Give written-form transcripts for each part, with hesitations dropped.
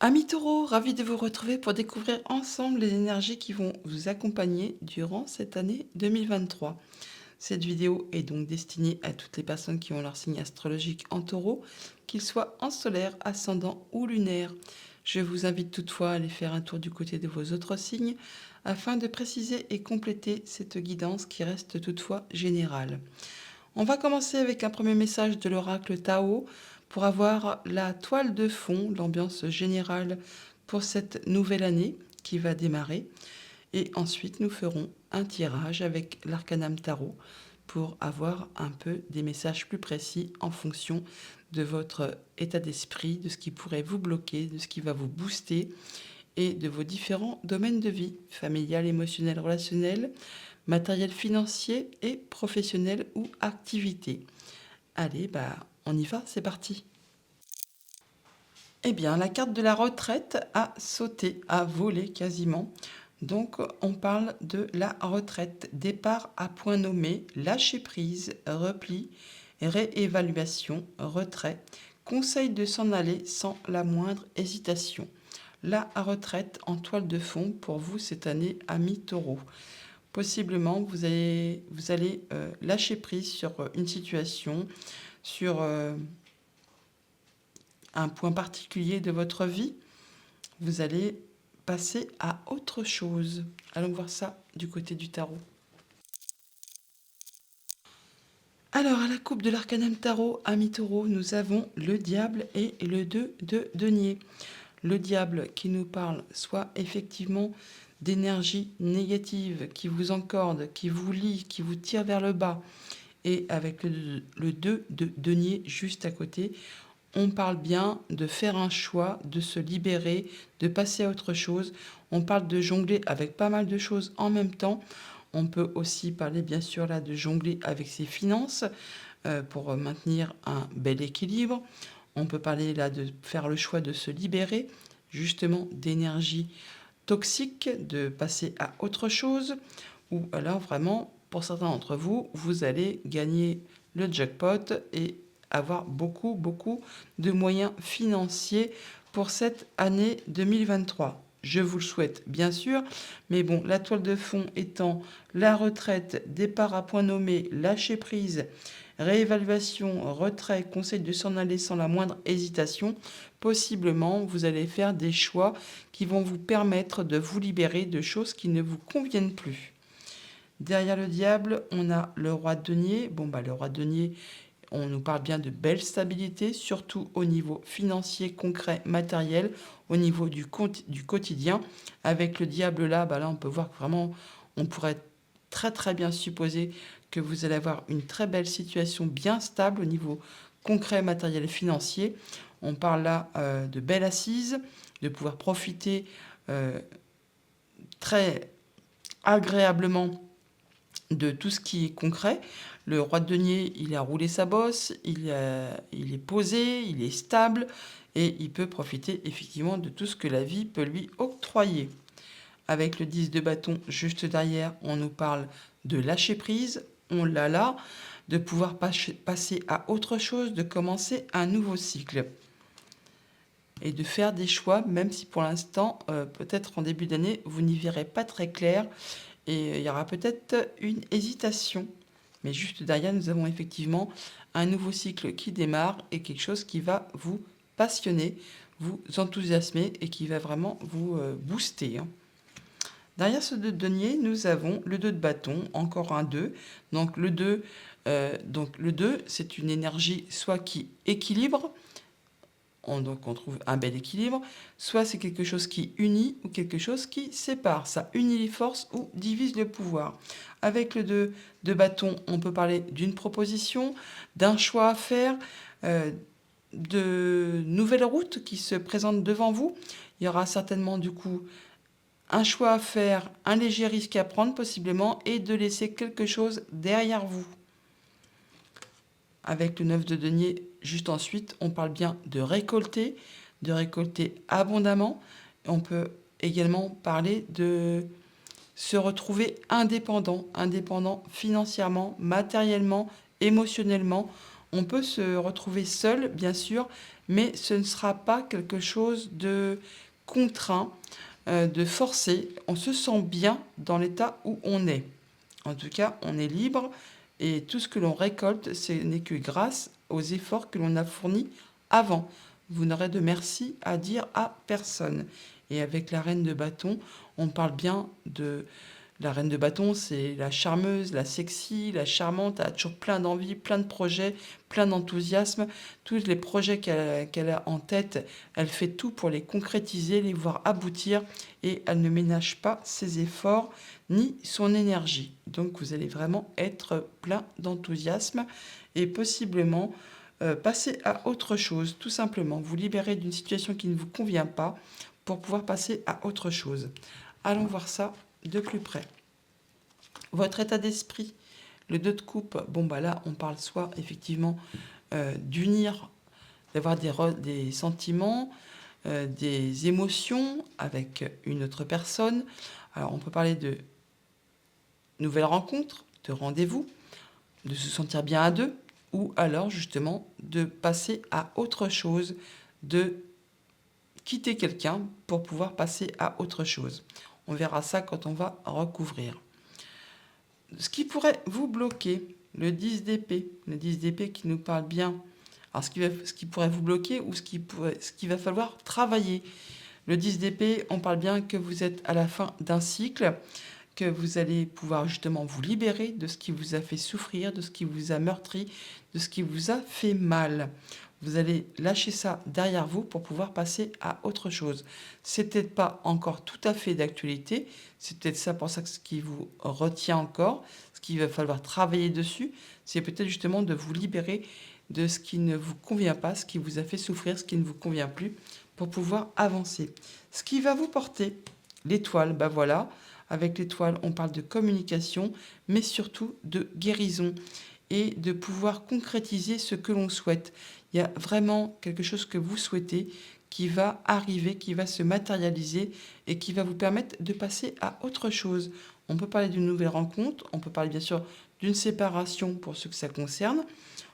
Amis taureaux, ravi de vous retrouver pour découvrir ensemble les énergies qui vont vous accompagner durant cette année 2023. Cette vidéo est donc destinée à toutes les personnes qui ont leur signe astrologique en taureau, qu'ils soient en solaire, ascendant ou lunaire. Je vous invite toutefois à aller faire un tour du côté de vos autres signes afin de préciser et compléter cette guidance qui reste toutefois générale. On va commencer avec un premier message de l'oracle Tao pour avoir la toile de fond, l'ambiance générale pour cette nouvelle année qui va démarrer. Et ensuite, nous ferons un tirage avec l'arcanam tarot pour avoir un peu des messages plus précis en fonction de votre état d'esprit, de ce qui pourrait vous bloquer, de ce qui va vous booster et de vos différents domaines de vie, familial, émotionnel, relationnel, matériel financier et professionnel ou activité. Allez, on y va, c'est parti. Eh bien, la carte de la retraite a sauté, a volé quasiment. Donc, on parle de la retraite, départ à point nommé, lâcher prise, repli, réévaluation, retrait, conseil de s'en aller sans la moindre hésitation. La retraite en toile de fond pour vous cette année, amis taureau. Possiblement, vous allez lâcher prise sur une situation, sur un point particulier de votre vie. Vous allez passer à autre chose. Allons voir ça du côté du tarot. Alors, à la coupe de l'arcanum tarot, ami taureau, nous avons le diable et le 2 de denier. Le diable qui nous parle soit effectivement d'énergie négative qui vous encorde, qui vous lie, qui vous tire vers le bas. Et avec le 2 de denier juste à côté, on parle bien de faire un choix, de se libérer, de passer à autre chose. On parle de jongler avec pas mal de choses en même temps. On peut aussi parler bien sûr là de jongler avec ses finances pour maintenir un bel équilibre. On peut parler là de faire le choix de se libérer justement d'énergie toxique, de passer à autre chose. Ou alors vraiment, pour certains d'entre vous, vous allez gagner le jackpot et avoir beaucoup de moyens financiers pour cette année 2023. Je vous le souhaite, bien sûr, mais bon, la toile de fond étant la retraite, départ à point nommé, lâcher prise, réévaluation, retrait, conseil de s'en aller sans la moindre hésitation, possiblement vous allez faire des choix qui vont vous permettre de vous libérer de choses qui ne vous conviennent plus. Derrière le diable, on a le roi de denier. Le roi de denier, on nous parle bien de belle stabilité, surtout au niveau financier, concret, matériel, au niveau du quotidien. Avec le diable là, on peut voir que vraiment, on pourrait très bien supposer que vous allez avoir une très belle situation bien stable au niveau concret, matériel et financier. On parle là de belles assises, de pouvoir profiter très agréablement de tout ce qui est concret. Le roi de denier, il a roulé sa bosse, il est posé, il est stable et il peut profiter effectivement de tout ce que la vie peut lui octroyer. Avec le 10 de bâton juste derrière, on nous parle de lâcher prise, on l'a là, de pouvoir passer à autre chose, de commencer un nouveau cycle et de faire des choix, même si pour l'instant, peut-être en début d'année, vous n'y verrez pas très clair et il y aura peut-être une hésitation. Mais juste derrière, nous avons effectivement un nouveau cycle qui démarre et quelque chose qui va vous passionner, vous enthousiasmer et qui va vraiment vous booster. Derrière ce 2 de denier, nous avons le 2 de bâton, encore un 2. Donc le 2, c'est une énergie soit qui équilibre, donc on trouve un bel équilibre, soit c'est quelque chose qui unit ou quelque chose qui sépare. Ça unit les forces ou divise le pouvoir. Avec le 2 de bâton, on peut parler d'une proposition, d'un choix à faire, de nouvelles routes qui se présentent devant vous. Il y aura certainement du coup un choix à faire, un léger risque à prendre possiblement et de laisser quelque chose derrière vous. Avec le 9 de denier, juste ensuite, on parle bien de récolter abondamment. On peut également parler de se retrouver indépendant financièrement, matériellement, émotionnellement. On peut se retrouver seul, bien sûr, mais ce ne sera pas quelque chose de contraint, de forcé. On se sent bien dans l'état où on est. En tout cas, on est libre et tout ce que l'on récolte, ce n'est que grâce aux efforts que l'on a fournis avant. Vous n'aurez de merci à dire à personne. Et avec la reine de bâton, on parle bien de... La reine de bâton, c'est la charmeuse, la sexy, la charmante, elle a toujours plein d'envie, plein de projets, plein d'enthousiasme. Tous les projets qu'elle a en tête, elle fait tout pour les concrétiser, les voir aboutir et elle ne ménage pas ses efforts ni son énergie. Donc vous allez vraiment être plein d'enthousiasme et possiblement passer à autre chose, tout simplement. Vous libérer d'une situation qui ne vous convient pas pour pouvoir passer à autre chose. Allons voir ça de plus près. Votre état d'esprit, le 2 de coupe, bon bah là on parle soit effectivement d'unir, d'avoir des sentiments, des émotions avec une autre personne. Alors on peut parler de nouvelles rencontres, de rendez-vous, de se sentir bien à deux, ou alors justement de passer à autre chose, de quitter quelqu'un pour pouvoir passer à autre chose. On verra ça quand on va recouvrir. Ce qui pourrait vous bloquer, le 10 d'épée, le 10 d'épée qui nous parle bien. Alors ce qui pourrait vous bloquer ou ce qu'il va falloir travailler. Le 10 d'épée, on parle bien que vous êtes à la fin d'un cycle, que vous allez pouvoir justement vous libérer de ce qui vous a fait souffrir, de ce qui vous a meurtri, de ce qui vous a fait mal. Vous allez lâcher ça derrière vous pour pouvoir passer à autre chose. C'est peut-être pas encore tout à fait d'actualité, c'est peut-être ça pour ça que ce qui vous retient encore, ce qu'il va falloir travailler dessus, c'est peut-être justement de vous libérer de ce qui ne vous convient pas, ce qui vous a fait souffrir, ce qui ne vous convient plus, pour pouvoir avancer. Ce qui va vous porter, l'étoile, ben voilà, avec l'étoile, on parle de communication, mais surtout de guérison et de pouvoir concrétiser ce que l'on souhaite. Il y a vraiment quelque chose que vous souhaitez qui va arriver, qui va se matérialiser et qui va vous permettre de passer à autre chose. On peut parler d'une nouvelle rencontre, on peut parler bien sûr d'une séparation pour ceux que ça concerne,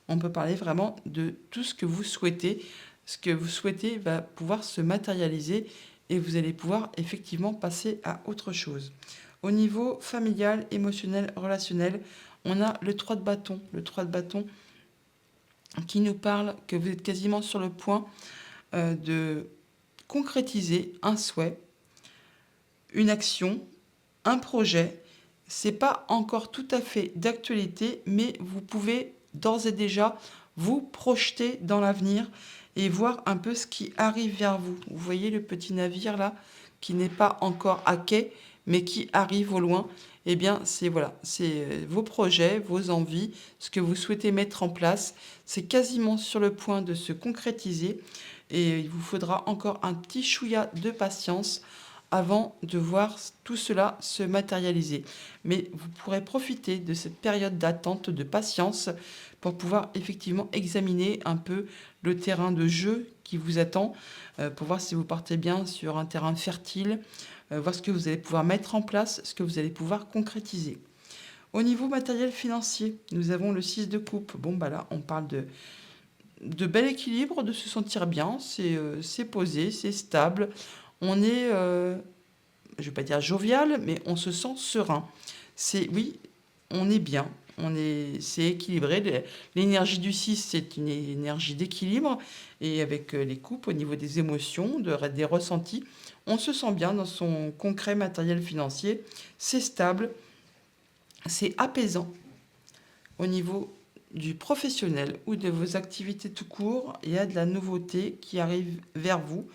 on peut parler vraiment de tout ce que vous souhaitez. Ce que vous souhaitez va pouvoir se matérialiser et vous allez pouvoir effectivement passer à autre chose. Au niveau familial, émotionnel, relationnel, on a le 3 de bâton. Le 3 de bâton qui nous parle que vous êtes quasiment sur le point de concrétiser un souhait, une action, un projet. C'est pas encore tout à fait d'actualité, mais vous pouvez d'ores et déjà vous projeter dans l'avenir et voir un peu ce qui arrive vers vous. Vous voyez le petit navire là qui n'est pas encore à quai, mais qui arrive au loin. Eh bien, c'est voilà, c'est vos projets, vos envies, ce que vous souhaitez mettre en place. C'est quasiment sur le point de se concrétiser et il vous faudra encore un petit chouïa de patience avant de voir tout cela se matérialiser. Mais vous pourrez profiter de cette période d'attente, de patience, pour pouvoir effectivement examiner un peu le terrain de jeu qui vous attend, pour voir si vous partez bien sur un terrain fertile, voir ce que vous allez pouvoir mettre en place, ce que vous allez pouvoir concrétiser. Au niveau matériel financier, nous avons le 6 de coupe. Bon, bah là, on parle de bel équilibre, de se sentir bien, c'est posé, c'est stable. On est, je ne vais pas dire jovial, mais on se sent serein. Oui, on est bien, c'est équilibré. L'énergie du 6, c'est une énergie d'équilibre. Et avec les coupes au niveau des émotions, des ressentis, on se sent bien dans son concret matériel financier. C'est stable, c'est apaisant. Au niveau du professionnel ou de vos activités tout court, il y a de la nouveauté qui arrive vers vous.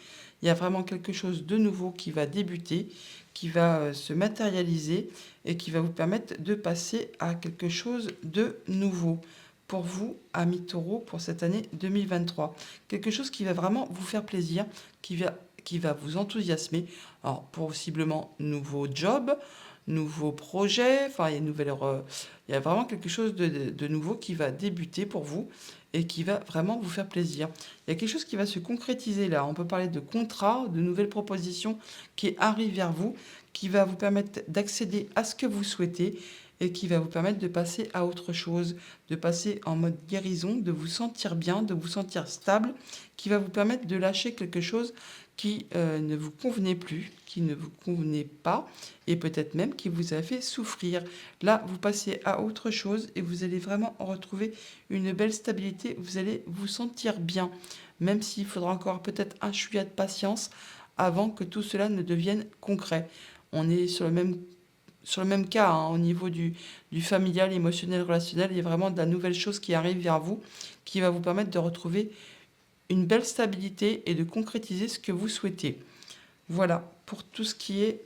Il y a vraiment quelque chose de nouveau qui va débuter, qui va se matérialiser et qui va vous permettre de passer à quelque chose de nouveau pour vous, amis taureaux, pour cette année 2023. Quelque chose qui va vraiment vous faire plaisir, qui va vous enthousiasmer. Alors, possiblement, nouveau job, nouveaux projets, enfin, il y a vraiment quelque chose de nouveau qui va débuter pour vous et qui va vraiment vous faire plaisir. Il y a quelque chose qui va se concrétiser là. On peut parler de contrats, de nouvelles propositions qui arrivent vers vous, qui va vous permettre d'accéder à ce que vous souhaitez et qui va vous permettre de passer à autre chose, de passer en mode guérison, de vous sentir bien, de vous sentir stable, qui va vous permettre de lâcher quelque chose qui ne vous convenait plus, qui ne vous convenait pas, et peut-être même qui vous a fait souffrir. Là, vous passez à autre chose et vous allez vraiment retrouver une belle stabilité, vous allez vous sentir bien, même s'il faudra encore peut-être un chouïa de patience avant que tout cela ne devienne concret. On est sur le même cas hein, au niveau du familial, émotionnel, relationnel. Il y a vraiment de la nouvelle chose qui arrive vers vous, qui va vous permettre de retrouver une belle stabilité et de concrétiser ce que vous souhaitez. Voilà, pour tout ce qui est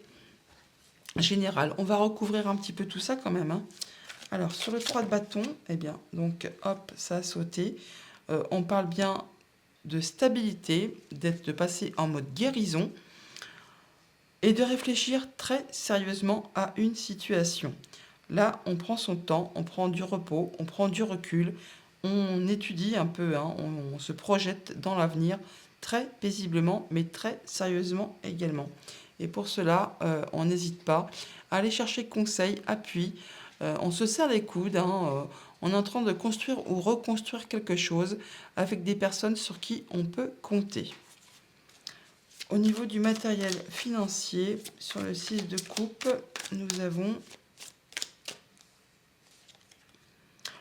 général. On va recouvrir un petit peu tout ça quand même. Hein. Alors, sur le 3 de bâton, eh bien, donc, hop, ça a sauté. On parle bien de stabilité, de passer en mode guérison et de réfléchir très sérieusement à une situation. Là, on prend son temps, on prend du repos, on prend du recul, on étudie un peu, hein, on se projette dans l'avenir très paisiblement, mais très sérieusement également. Et pour cela, on n'hésite pas à aller chercher conseil, appui. On se serre les coudes, hein, on est en train de construire ou reconstruire quelque chose avec des personnes sur qui on peut compter. Au niveau du matériel financier, sur le 6 de coupe, nous avons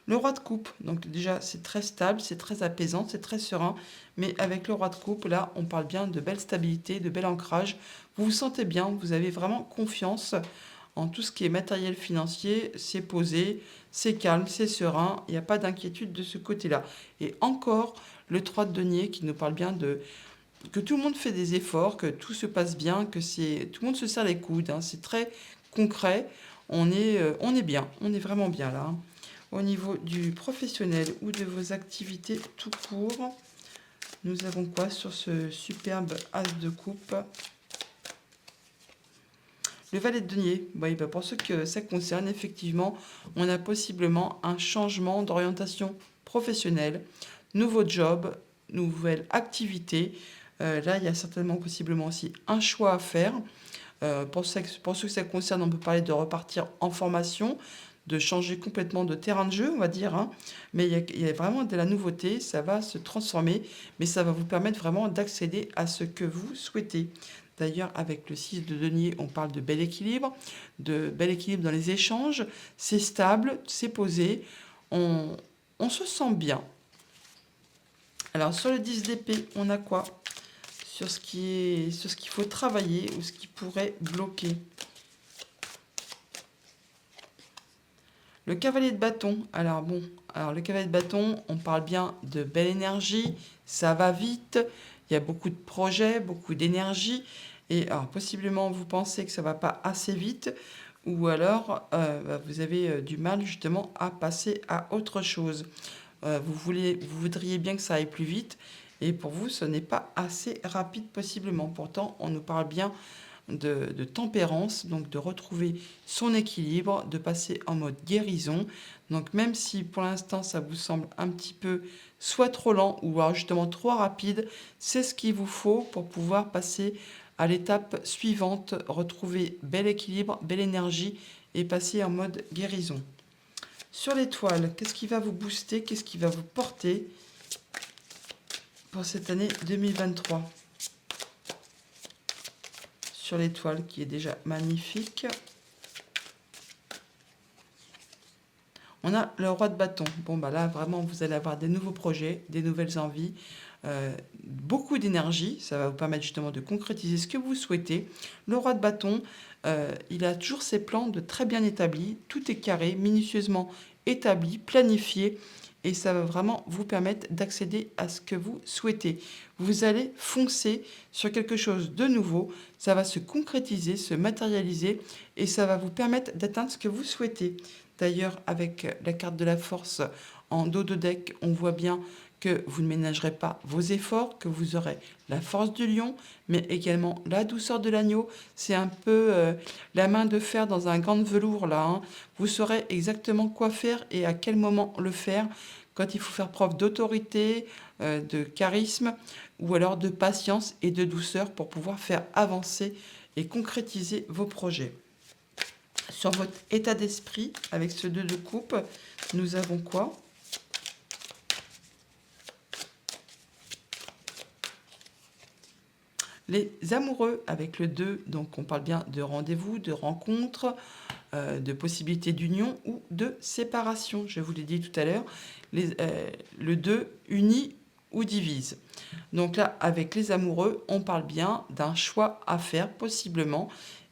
le roi de coupe. Donc déjà, c'est très stable, c'est très apaisant, c'est très serein. Mais avec le roi de coupe, là, on parle bien de belle stabilité, de bel ancrage. Vous vous sentez bien, vous avez vraiment confiance en tout ce qui est matériel financier. C'est posé, c'est calme, c'est serein. Il n'y a pas d'inquiétude de ce côté-là. Et encore, le 3 de denier qui nous parle bien de que tout le monde fait des efforts, que tout se passe bien, que tout le monde se serre les coudes. Hein, c'est très concret. On est bien, on est vraiment bien là. Hein. Au niveau du professionnel ou de vos activités tout court, nous avons quoi sur ce superbe as de coupe? Le valet de denier. Oui, pour ceux que ça concerne, effectivement, on a possiblement un changement d'orientation professionnelle, nouveau job, nouvelle activité. Là, il y a certainement, possiblement aussi un choix à faire. Pour ceux que ça concerne, on peut parler de repartir en formation, de changer complètement de terrain de jeu, on va dire. Hein. Mais il y a vraiment de la nouveauté, ça va se transformer, mais ça va vous permettre vraiment d'accéder à ce que vous souhaitez. D'ailleurs, avec le 6 de denier, on parle de bel équilibre dans les échanges. C'est stable, c'est posé, on se sent bien. Alors, sur le 10 d'épée, on a quoi? Sur ce qu'il faut travailler ou ce qui pourrait bloquer. Le cavalier de bâton. Alors le cavalier de bâton, on parle bien de belle énergie, ça va vite, il y a beaucoup de projets, beaucoup d'énergie, et alors possiblement vous pensez que ça va pas assez vite, ou alors vous avez du mal justement à passer à autre chose. Vous voudriez bien que ça aille plus vite, et pour vous, ce n'est pas assez rapide possiblement. Pourtant, on nous parle bien de tempérance, donc de retrouver son équilibre, de passer en mode guérison. Donc même si pour l'instant ça vous semble un petit peu soit trop lent ou alors justement trop rapide, c'est ce qu'il vous faut pour pouvoir passer à l'étape suivante, retrouver bel équilibre, belle énergie et passer en mode guérison. Sur l'étoile, qu'est-ce qui va vous booster, qu'est-ce qui va vous porter pour cette année 2023 ? Sur l'étoile qui est déjà magnifique. On a le roi de bâton. Bon, là, vraiment, vous allez avoir des nouveaux projets, des nouvelles envies, beaucoup d'énergie. Ça va vous permettre justement de concrétiser ce que vous souhaitez. Le roi de bâton, il a toujours ses plans de très bien établis. Tout est carré, minutieusement établi, planifié. Et ça va vraiment vous permettre d'accéder à ce que vous souhaitez. Vous allez foncer sur quelque chose de nouveau. Ça va se concrétiser, se matérialiser et ça va vous permettre d'atteindre ce que vous souhaitez. D'ailleurs, avec la carte de la force en dos de deck, on voit bien que vous ne ménagerez pas vos efforts, que vous aurez la force du lion, mais également la douceur de l'agneau. C'est un peu la main de fer dans un gant de velours là. Hein. Vous saurez exactement quoi faire et à quel moment le faire, quand il faut faire preuve d'autorité, de charisme, ou alors de patience et de douceur pour pouvoir faire avancer et concrétiser vos projets. Sur votre état d'esprit, avec ce 2 de coupe, nous avons quoi? Les amoureux, avec le 2, donc on parle bien de rendez-vous, de rencontre, de possibilité d'union ou de séparation. Je vous l'ai dit tout à l'heure, le 2 unit ou divise. Donc là, avec les amoureux, on parle bien d'un choix à faire, possiblement,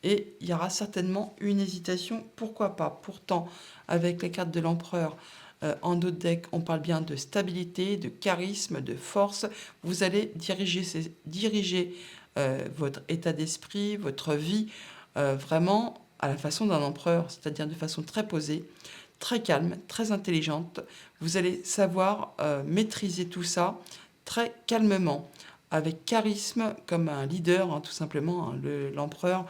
et il y aura certainement une hésitation, pourquoi pas. Pourtant, avec les cartes de l'empereur en dos de deck, on parle bien de stabilité, de charisme, de force. Vous allez diriger votre état d'esprit, votre vie, vraiment à la façon d'un empereur, c'est-à-dire de façon très posée, très calme, très intelligente. Vous allez savoir maîtriser tout ça très calmement, avec charisme, comme un leader, hein, tout simplement. Hein. L'empereur,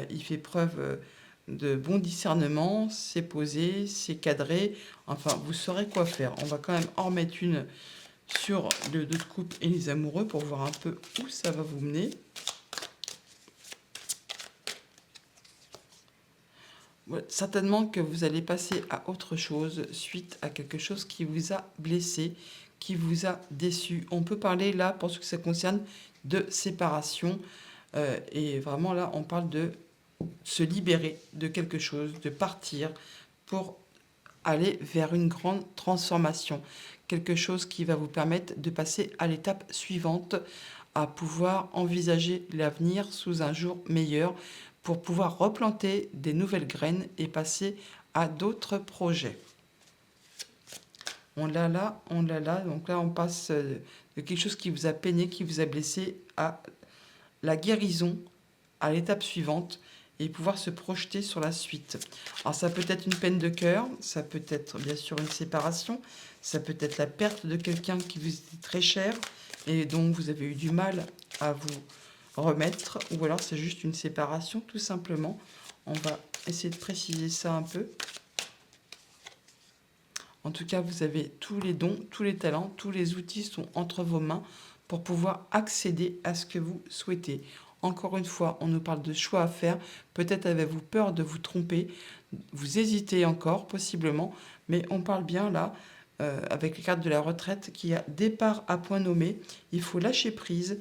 il fait preuve de bon discernement, c'est posé, c'est cadré. Enfin, vous saurez quoi faire. On va quand même en remettre une sur le 2 de coupe et les amoureux pour voir un peu où ça va vous mener. Certainement que vous allez passer à autre chose suite à quelque chose qui vous a blessé, qui vous a déçu. On peut parler là, pour ce que ça concerne, de séparation. Et vraiment là, on parle de se libérer de quelque chose, de partir pour aller vers une grande transformation. Quelque chose qui va vous permettre de passer à l'étape suivante, à pouvoir envisager l'avenir sous un jour meilleur, pour pouvoir replanter des nouvelles graines et passer à d'autres projets. On l'a là, on l'a là. Donc là, on passe de quelque chose qui vous a peiné, qui vous a blessé, à la guérison, à l'étape suivante, et pouvoir se projeter sur la suite. Alors ça peut être une peine de cœur, ça peut être bien sûr une séparation, ça peut être la perte de quelqu'un qui vous était très cher et dont vous avez eu du mal à vous remettre, ou alors c'est juste une séparation tout simplement. On va essayer de préciser ça un peu. En tout cas, vous avez tous les dons, tous les talents, tous les outils sont entre vos mains pour pouvoir accéder à ce que vous souhaitez. Encore une fois, on nous parle de choix à faire. Peut-être avez-vous peur de vous tromper, vous hésitez encore, possiblement, mais on parle bien là, avec les cartes de la retraite, qu'il y a départ à point nommé. Il faut lâcher prise,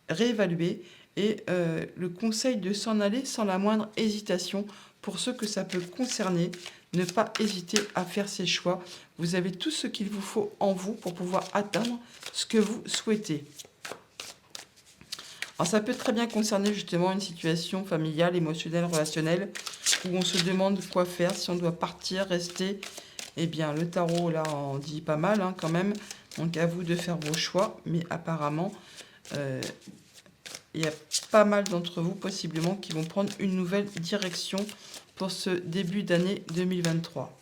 réévaluer, et le conseil de s'en aller sans la moindre hésitation. Pour ceux que ça peut concerner, ne pas hésiter à faire ces choix. Vous avez tout ce qu'il vous faut en vous pour pouvoir atteindre ce que vous souhaitez. Alors ça peut très bien concerner justement une situation familiale, émotionnelle, relationnelle, où on se demande quoi faire, si on doit partir, rester. Eh bien, le tarot, là, en dit pas mal hein, quand même. Donc à vous de faire vos choix. Mais apparemment, il y a pas mal d'entre vous, possiblement, qui vont prendre une nouvelle direction pour ce début d'année 2023.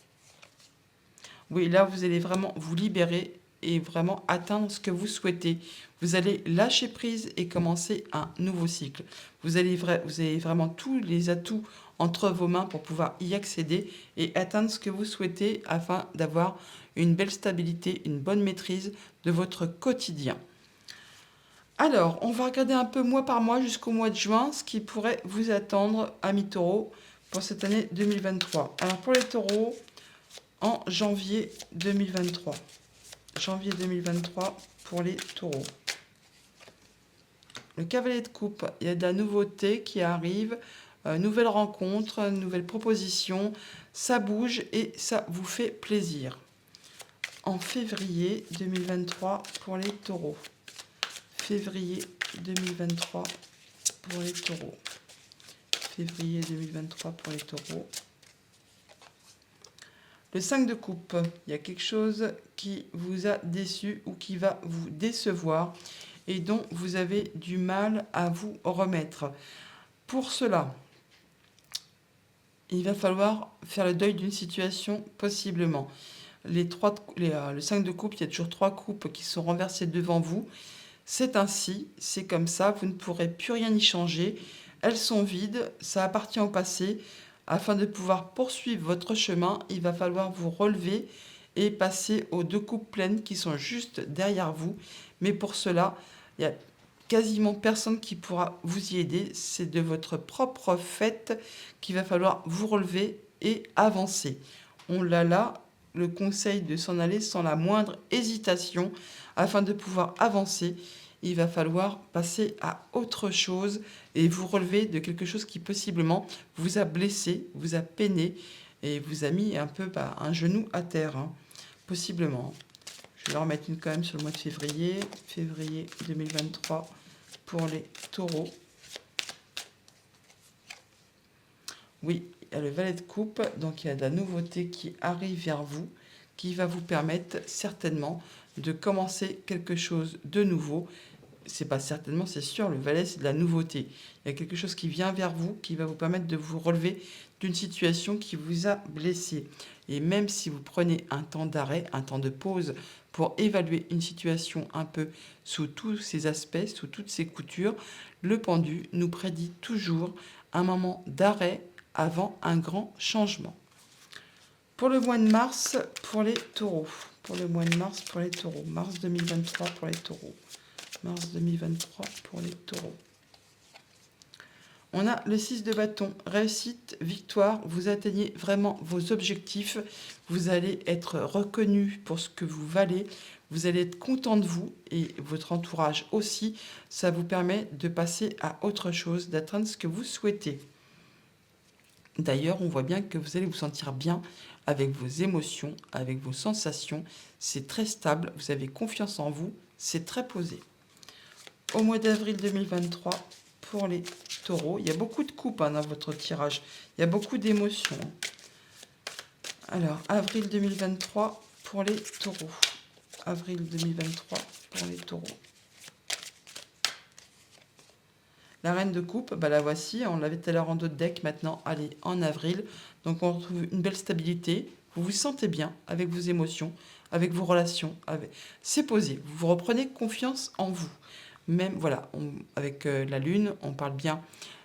Oui, là, vous allez vraiment vous libérer et vraiment atteindre ce que vous souhaitez. Vous allez lâcher prise et commencer un nouveau cycle. Vous avez vraiment tous les atouts entre vos mains pour pouvoir y accéder et atteindre ce que vous souhaitez afin d'avoir une belle stabilité, une bonne maîtrise de votre quotidien. Alors, on va regarder un peu mois par mois jusqu'au mois de juin, ce qui pourrait vous attendre, amis taureaux, pour cette année 2023. Alors, pour les taureaux, en janvier 2023. Janvier 2023 pour les taureaux. Le cavalier de coupe, il y a de la nouveauté qui arrive, nouvelles rencontres, nouvelles propositions, ça bouge et ça vous fait plaisir. En février 2023 pour les taureaux. Février 2023 pour les taureaux. Février 2023 pour les taureaux. Le 5 de coupe, il y a quelque chose qui vous a déçu ou qui va vous décevoir et dont vous avez du mal à vous remettre. Pour cela, il va falloir faire le deuil d'une situation possiblement. Le 5 de coupe, il y a toujours 3 coupes qui sont renversées devant vous. C'est ainsi, c'est comme ça, vous ne pourrez plus rien y changer. Elles sont vides, ça appartient au passé. Afin de pouvoir poursuivre votre chemin, il va falloir vous relever et passer aux 2 coupes pleines qui sont juste derrière vous. Mais pour cela, il y a quasiment personne qui pourra vous y aider. C'est de votre propre fait qu'il va falloir vous relever et avancer. On l'a là, le conseil de s'en aller sans la moindre hésitation afin de pouvoir avancer. Il va falloir passer à autre chose et vous relever de quelque chose qui possiblement vous a blessé, vous a peiné et vous a mis un peu un genou à terre, hein, possiblement. Je vais en remettre une quand même sur le mois de février. Février 2023 pour les taureaux. Oui, il y a le valet de coupe, donc il y a de la nouveauté qui arrive vers vous, qui va vous permettre certainement de commencer quelque chose de nouveau. C'est pas certainement, c'est sûr, le valet c'est de la nouveauté. Il y a quelque chose qui vient vers vous, qui va vous permettre de vous relever d'une situation qui vous a blessé. Et même si vous prenez un temps d'arrêt, un temps de pause pour évaluer une situation un peu sous tous ses aspects, sous toutes ses coutures, le pendu nous prédit toujours un moment d'arrêt avant un grand changement. Pour le mois de mars, pour les taureaux. Pour le mois de mars, pour les taureaux. Mars 2023 pour les taureaux. Mars 2023 pour les taureaux. On a le 6 de bâton, réussite, victoire, vous atteignez vraiment vos objectifs, vous allez être reconnu pour ce que vous valez, vous allez être content de vous et votre entourage aussi, ça vous permet de passer à autre chose, d'atteindre ce que vous souhaitez. D'ailleurs, on voit bien que vous allez vous sentir bien avec vos émotions, avec vos sensations, c'est très stable, vous avez confiance en vous, c'est très posé. Au mois d'avril 2023, pour les taureaux, il y a beaucoup de coupes dans votre tirage. Il y a beaucoup d'émotions. Alors, avril 2023 pour les taureaux. Avril 2023 pour les taureaux. La reine de coupe, la voici. On l'avait tout à l'heure en dos de deck. Maintenant, elle est en avril. Donc, on retrouve une belle stabilité. Vous vous sentez bien avec vos émotions, avec vos relations. C'est posé. Vous reprenez confiance en vous. Même, voilà, avec la lune, on parle bien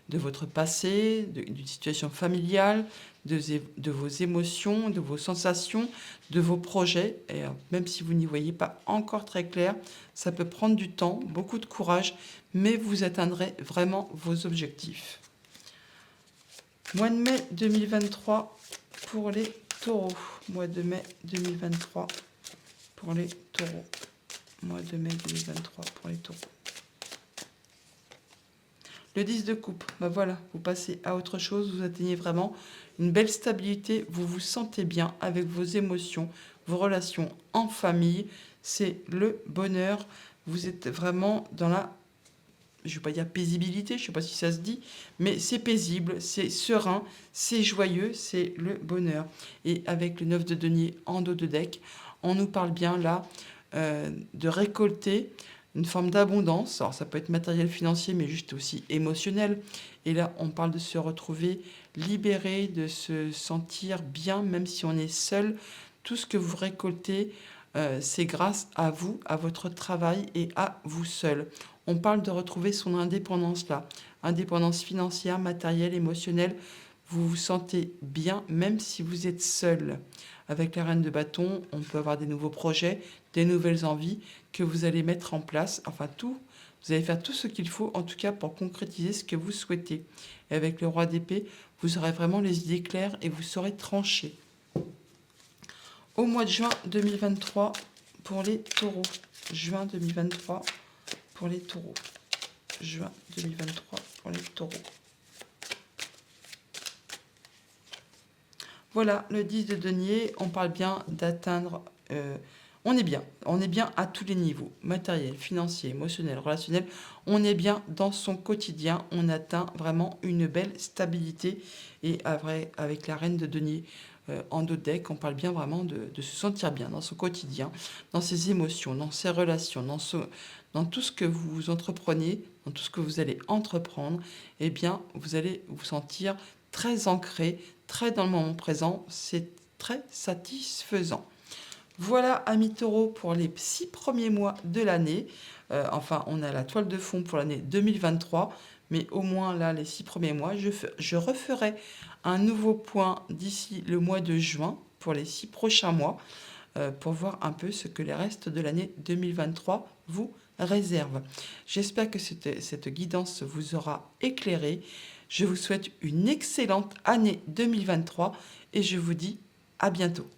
de votre passé, d'une situation familiale, de vos émotions, de vos sensations, de vos projets. Et même si vous n'y voyez pas encore très clair, ça peut prendre du temps, beaucoup de courage, mais vous atteindrez vraiment vos objectifs. Mois de mai 2023 pour les taureaux. Mois de mai 2023 pour les taureaux. Mois de mai 2023 pour les taureaux. Le 10 de coupe, voilà, vous passez à autre chose, vous atteignez vraiment une belle stabilité, vous vous sentez bien avec vos émotions, vos relations en famille, c'est le bonheur, vous êtes vraiment dans la, je ne vais pas dire paisibilité, je ne sais pas si ça se dit, mais c'est paisible, c'est serein, c'est joyeux, c'est le bonheur. Et avec le 9 de denier en dos de deck, on nous parle bien là de récolter une forme d'abondance. Alors ça peut être matériel, financier, mais juste aussi émotionnel. Et là, on parle de se retrouver libéré, de se sentir bien, même si on est seul. Tout ce que vous récoltez, c'est grâce à vous, à votre travail et à vous seul. On parle de retrouver son indépendance là. Indépendance financière, matérielle, émotionnelle. Vous vous sentez bien, même si vous êtes seul. Avec la reine de bâton, on peut avoir des nouveaux projets, des nouvelles envies que vous allez mettre en place. Enfin, tout, vous allez faire tout ce qu'il faut, en tout cas, pour concrétiser ce que vous souhaitez. Et avec le roi d'épée, vous aurez vraiment les idées claires et vous saurez trancher. Au mois de juin 2023, pour les taureaux. Juin 2023, pour les taureaux. Juin 2023, pour les taureaux. Voilà, le 10 de denier, on parle bien d'atteindre... on est bien à tous les niveaux, matériel, financier, émotionnel, relationnel. On est bien dans son quotidien, on atteint vraiment une belle stabilité. Et avec la reine de denier en dos de deck, on parle bien vraiment de se sentir bien dans son quotidien, dans ses émotions, dans ses relations, dans tout ce que vous entreprenez, dans tout ce que vous allez entreprendre. Eh bien, vous allez vous sentir très ancré, très dans le moment présent, c'est très satisfaisant. Voilà, amis taureaux, pour les 6 premiers mois de l'année. Enfin, on a la toile de fond pour l'année 2023, mais au moins là, les 6 premiers mois, je referai un nouveau point d'ici le mois de juin pour les 6 prochains mois, pour voir un peu ce que les restes de l'année 2023 vous réserve. J'espère que cette guidance vous aura éclairé. Je vous souhaite une excellente année 2023 et je vous dis à bientôt.